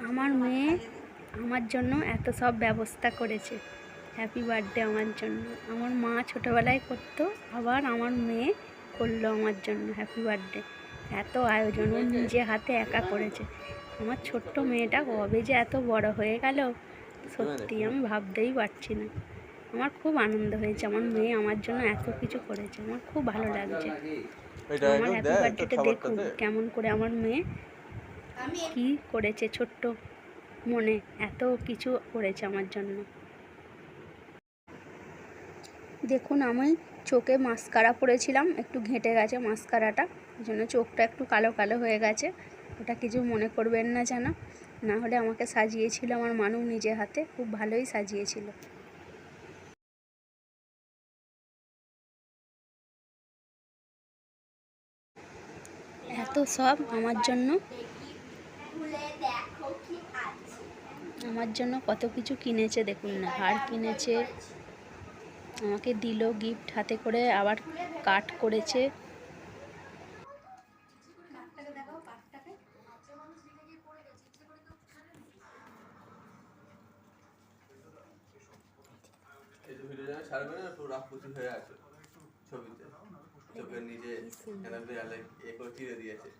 আমার মেয়ে আমার জন্য এত সব ব্যবস্থা করেছে। হ্যাপি বার্থডে আমার জন্য। আমার মা ছোটোবেলায় করতো, আবার আমার মেয়ে করলো আমার জন্য হ্যাপি বার্থডে। এত আয়োজন ও নিজে হাতে একা করেছে। আমার ছোট্ট মেয়েটা কবে যে এত বড় হয়ে গেল, সত্যি আমি ভাবতেই পারছি না। আমার খুব আনন্দ হয়েছে, আমার মেয়ে আমার জন্য এত কিছু করেছে। আমার খুব ভালো লাগছে। আমার হ্যাপি বার্থডেটা দেখুন কেমন করে আমার মেয়ে কি করেছে, ছোট্ট মনে এত কিছু করেছে আমার জন্য। দেখুন আমি চোখে মাস্কারা পরেছিলাম, একটু ঘেঁটে গেছে মাস্কারাটা, এই জন্য চোখটা একটু কালো কালো হয়ে গেছে। ওটা কিছু মনে করবেন না যেন। না হলে আমাকে সাজিয়েছিল আমার মানু নিজে হাতে, খুব ভালোই সাজিয়েছিল। এত সব আমার জন্য, আমার জন্য কত কিছু কিনেছে দেখুন না। হার কিনেছে, আমাকে দিল গিফট হাতে করে, আবার কাট করেছে। চোখের নিচে চিড়ে দিয়েছে।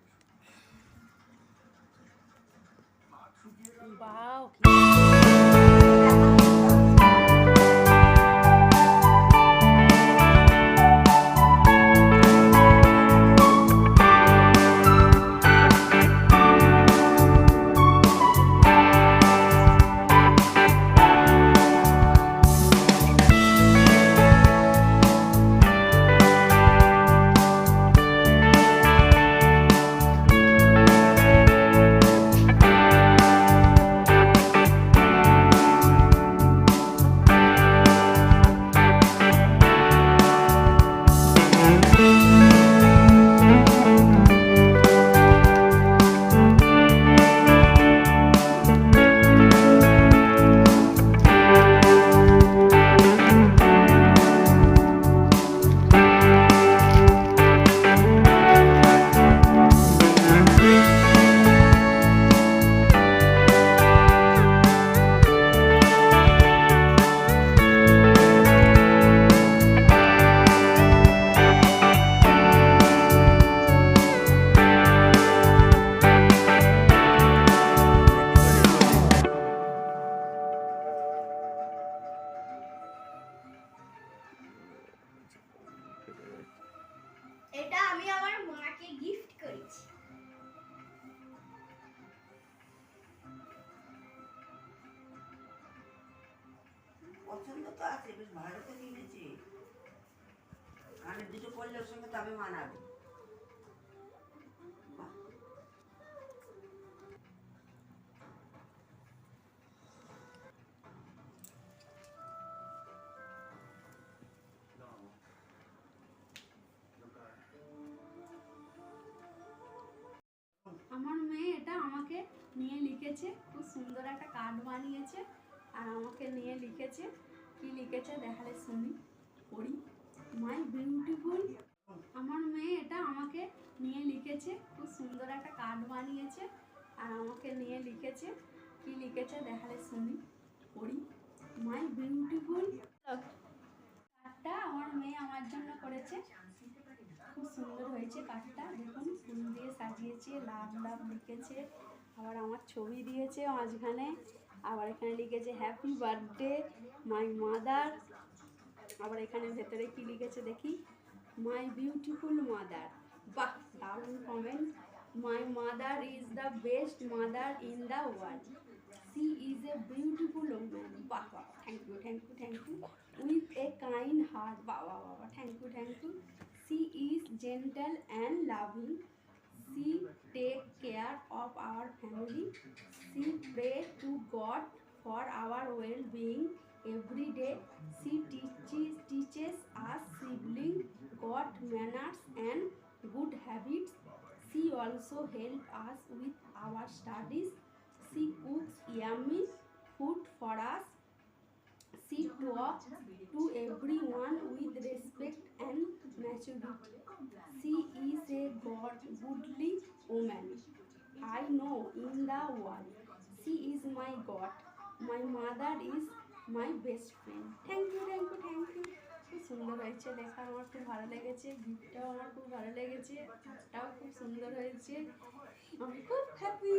এটা আমি আমার মাকে গিফট করেছি। পছন্দ তো আছে, বেশ ভালো তো কিনেছি। কানের দুটো পরলে ওর সঙ্গে তবে মানাবে। আমার মেয়ে এটা আমাকে নিয়ে লিখেছে, খুব সুন্দর একটা কার্ড বানিয়েছে আর আমাকে নিয়ে লিখেছে। কি লিখেছে দেখালে শুনি, পড়ি। My beautiful. আমার মেয়ে এটা আমাকে নিয়ে লিখেছে, খুব সুন্দর একটা কার্ড বানিয়েছে আর আমাকে নিয়ে লিখেছে। কি লিখেছে দেখালে শুনি, পড়ি। My beautiful. কার্ডটা আমার মেয়ে আমার জন্য করেছে, খুব সুন্দর হয়েছে কার্ডটা। দেখুন ফুল দিয়ে সাজিয়েছে, লাভ লাভ লিখেছে, আবার আমার ছবি দিয়েছে মাঝখানে, আবার এখানে লিখেছে হ্যাপি বার্থডে মাই মাদার। আবার এখানে ভেতরে কি লিখেছে দেখি, মাই বিউটিফুল মাদার। বাহ, দারুণ comment. My mother is the best mother in the world. She is a beautiful woman. বাহ বাহ, thank you thank you thank you. With a kind heart. বাহ বাহ বাবা, thank you thank you. She is gentle and loving. She takes care of our family. She prays to God for our well-being every day. She teaches us sibling God manners and good habits. She also helps us with our studies. She cooks yummy food for us. She talks to everyone with respect and maturity. She is a goodly woman I know in the world. She is my God. My mother is my best friend. Thank you thank you thank you. খুব সুন্দর হয়েছে লেখা, আমার খুব ভালো লেগেছে, গিফটটাও আমার খুব ভালো লেগেছে, কার্ডটাও খুব সুন্দর হয়েছে, আমি খুব হ্যাপি।